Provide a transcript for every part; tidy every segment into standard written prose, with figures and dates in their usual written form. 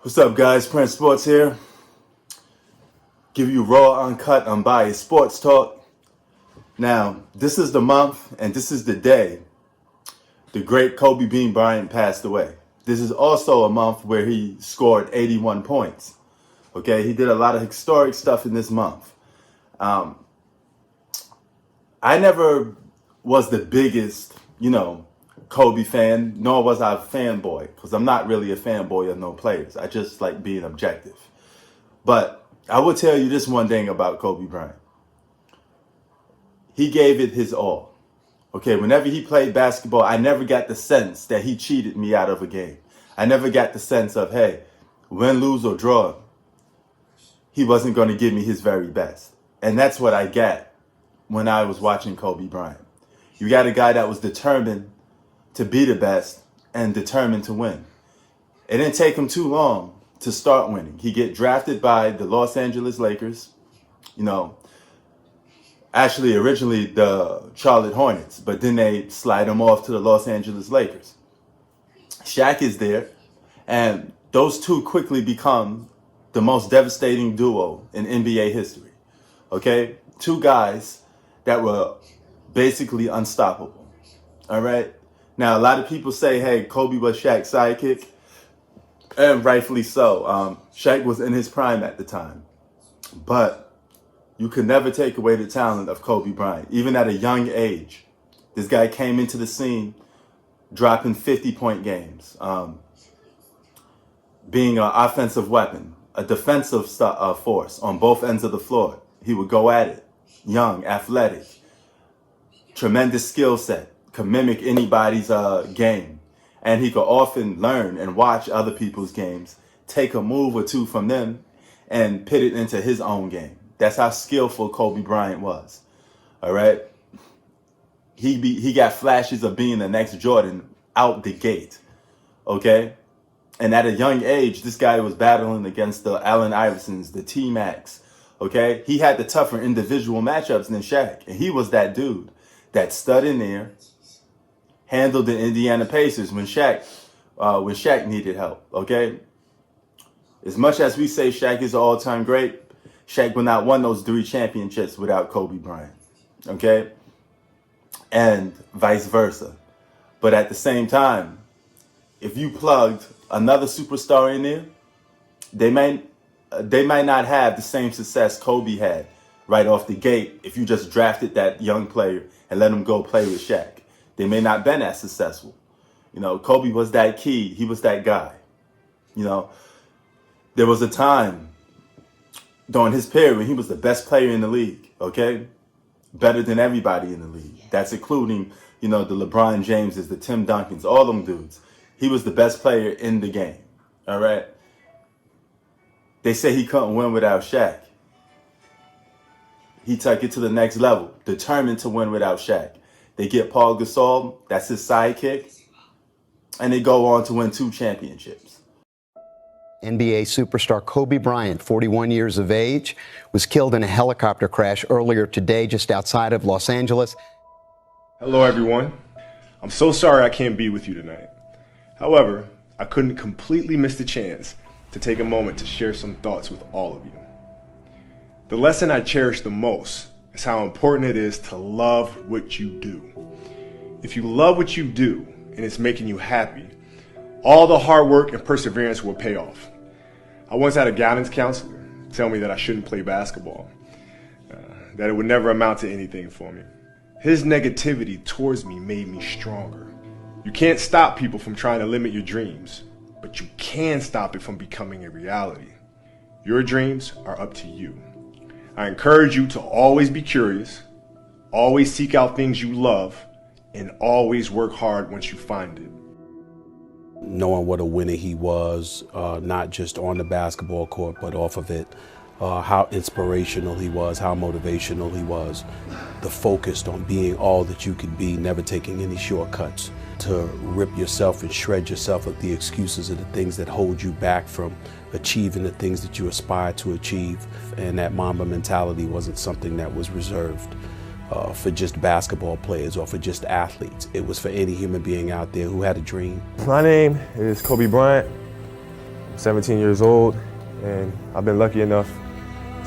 What's up, guys? Prince Sports here. Give you raw, uncut, unbiased sports talk. Now, this is the month and this is the day the great Kobe Bean Bryant passed away. This is also a month where he scored 81 points. Okay, he did a lot of historic stuff in this month. I never was the biggest, Kobe fan, nor was I a fanboy, because I'm not really a fanboy of no players. I just like being objective. But I will tell you this one thing about Kobe Bryant. He gave it his all. Okay, whenever he played basketball, I never got the sense that he cheated me out of a game. I never got the sense of, hey, win, lose, or draw, he wasn't going to give me his very best. And that's what I got when I was watching Kobe Bryant. You got a guy that was determined to be the best and determined to win. It didn't take him too long to start winning. He get drafted by the Los Angeles Lakers, actually originally the Charlotte Hornets, but then they slide him off to the Los Angeles Lakers. Shaq is there, and those two quickly become the most devastating duo in NBA history. Okay? Two guys that were basically unstoppable. All right? Now, a lot of people say, hey, Kobe was Shaq's sidekick, and rightfully so. Shaq was in his prime at the time. But you could never take away the talent of Kobe Bryant. Even at a young age, this guy came into the scene dropping 50-point games, being an offensive weapon, a defensive force on both ends of the floor. He would go at it, young, athletic, tremendous skill set, could mimic anybody's game. And he could often learn and watch other people's games, take a move or two from them, and put it into his own game. That's how skillful Kobe Bryant was. All right. He got flashes of being the next Jordan out the gate. Okay. And at a young age, this guy was battling against the Allen Iversons, the T-Macs. Okay. He had the tougher individual matchups than Shaq. And he was that dude that stood in there, handled the Indiana Pacers when Shaq needed help. Okay. As much as we say Shaq is an all-time great, Shaq would not won those 3 championships without Kobe Bryant, okay? And vice versa. But at the same time, if you plugged another superstar in there, they might not have the same success Kobe had right off the gate if you just drafted that young player and let him go play with Shaq. They may not have been as successful. Kobe was that key. He was that guy. There was a time during his period when he was the best player in the league, okay? Better than everybody in the league. That's including, the LeBron Jameses, the Tim Duncans, all them dudes. He was the best player in the game, all right? They say he couldn't win without Shaq. He took it to the next level, determined to win without Shaq. They get Paul Gasol, that's his sidekick, and they go on to win 2 championships. NBA superstar Kobe Bryant, 41 years of age, was killed in a helicopter crash earlier today just outside of Los Angeles. Hello, everyone. I'm so sorry I can't be with you tonight. However, I couldn't completely miss the chance to take a moment to share some thoughts with all of you. The lesson I cherish the most is how important it is to love what you do. If you love what you do and it's making you happy, all the hard work and perseverance will pay off. I once had a guidance counselor tell me that I shouldn't play basketball, that it would never amount to anything for me. His negativity towards me made me stronger. You can't stop people from trying to limit your dreams, but you can stop it from becoming a reality. Your dreams are up to you. I encourage you to always be curious, always seek out things you love, and always work hard once you find it. Knowing what a winner he was, not just on the basketball court, but off of it, how inspirational he was, how motivational he was, the focus on being all that you could be, never taking any shortcuts, to rip yourself and shred yourself of the excuses and the things that hold you back from achieving the things that you aspire to achieve. And that Mamba mentality wasn't something that was reserved for just basketball players or for just athletes. It was for any human being out there who had a dream. My name is Kobe Bryant. 17 years old, and I've been lucky enough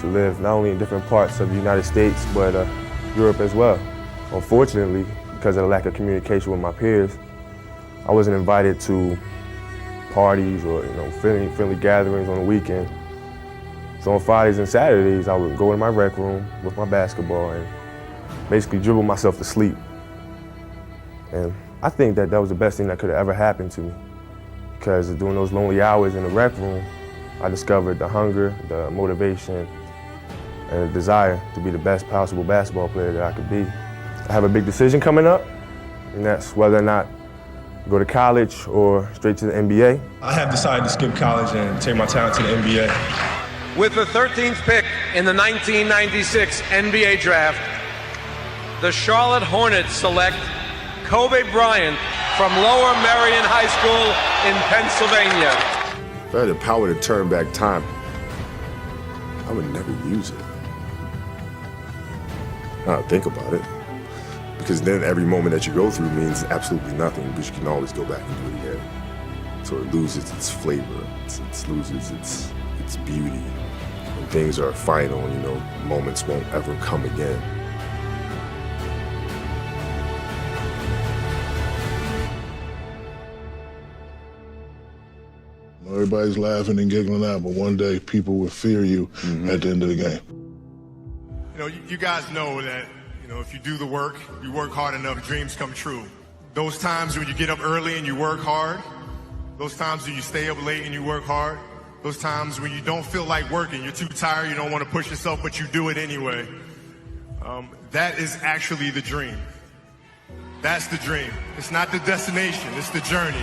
to live not only in different parts of the United States, but Europe as well. Unfortunately, because of the lack of communication with my peers, I wasn't invited to parties or friendly gatherings on the weekend. So on Fridays and Saturdays, I would go in my rec room with my basketball and basically dribble myself to sleep. And I think that was the best thing that could have ever happened to me, because during those lonely hours in the rec room, I discovered the hunger, the motivation, and the desire to be the best possible basketball player that I could be. I have a big decision coming up, and that's whether or not go to college or straight to the NBA. I have decided to skip college and take my talent to the NBA. With the 13th pick in the 1996 NBA Draft, the Charlotte Hornets select Kobe Bryant from Lower Merion High School in Pennsylvania. If I had the power to turn back time, I would never use it. I don't think about it, because then every moment that you go through means absolutely nothing, because you can always go back and do it again. So it loses its flavor, it loses its beauty. When things are final, moments won't ever come again. Everybody's laughing and giggling out, but one day people will fear you at the end of the game. You guys know that, if you do the work, you work hard enough, dreams come true. Those times when you get up early and you work hard, those times when you stay up late and you work hard, those times when you don't feel like working, you're too tired, you don't want to push yourself, but you do it anyway. That is actually the dream. That's the dream. It's not the destination, it's the journey.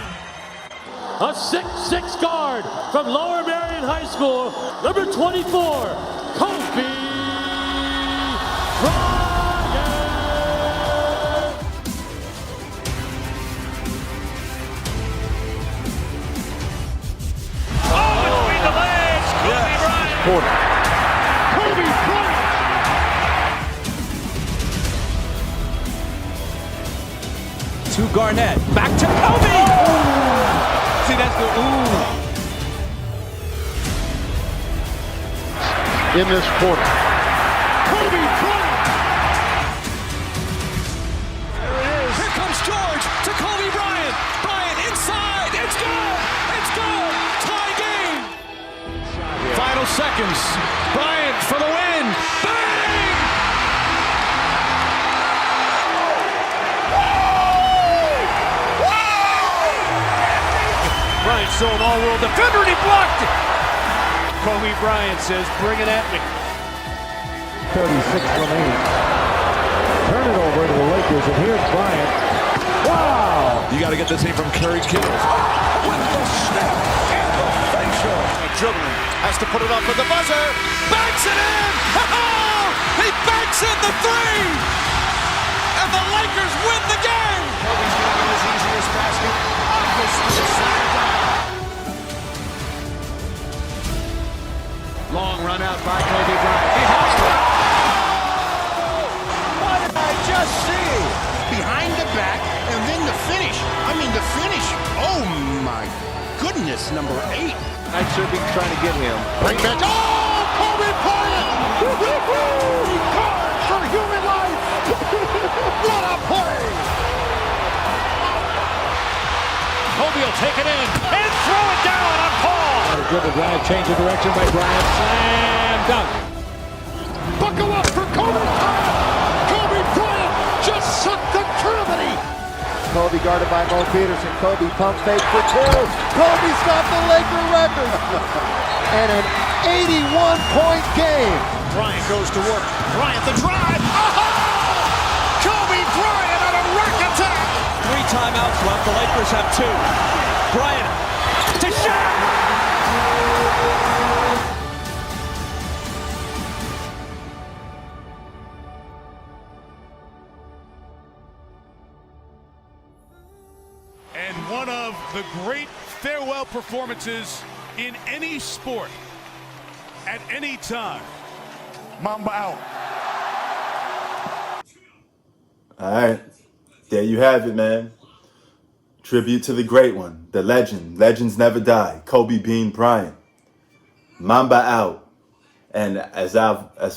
A 6'6" guard from Lower Merion High School, number 24, Kobe Bryant. Oh, between the legs, Kobe Bryant. Kobe Bryant. To Garnett, back to Kobe. See, that's the In this quarter. Kobe Bryant. There it is. Here comes George to Kobe Bryant. Bryant inside. It's good. It's good. Tie game. Final seconds. Bryant for the win. Bang! Bryant still an all-world defender, and he blocked it. Kobe Bryant says, bring it at me. 36 remaining. Turn it over to the Lakers, and here's Bryant. Wow! You got to get this in from Curry Kills. With the snap and the facial. Dribbling. Has to put it up with the buzzer. Banks it in! He banks in the three! And the Lakers win the game! Kobe's going to get his easiest basket. Long run out by Kobe Bryant. Behind it. What did I just see? Behind the back, and then the finish. The finish. Oh my goodness, number 8. I should be trying to get him. Bring back. Oh, Kobe Bryant! He caught for human life. What a play! Kobe will take it in and throw it down on Paul. Dribble drive, change of direction by Bryant. Slam dunk. Buckle up for Kobe Bryant! Kobe Bryant just sucked the gravity! Kobe guarded by Mo Peterson. Kobe pump fake for 2. Kobe's got the Laker record. And an 81-point game. Bryant goes to work. Bryant the drive. Oh! Kobe Bryant on a rack attack! 3 timeouts left. The Lakers have 2. Bryant to shot! And one of the great farewell performances in any sport at any time. Mamba out. All right. There you have it, man. Tribute to the great one, the legend. Legends never die. Kobe Bean Bryant. Mamba out. And as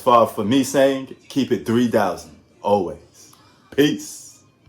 far for me saying, keep it 3,000 always. Peace.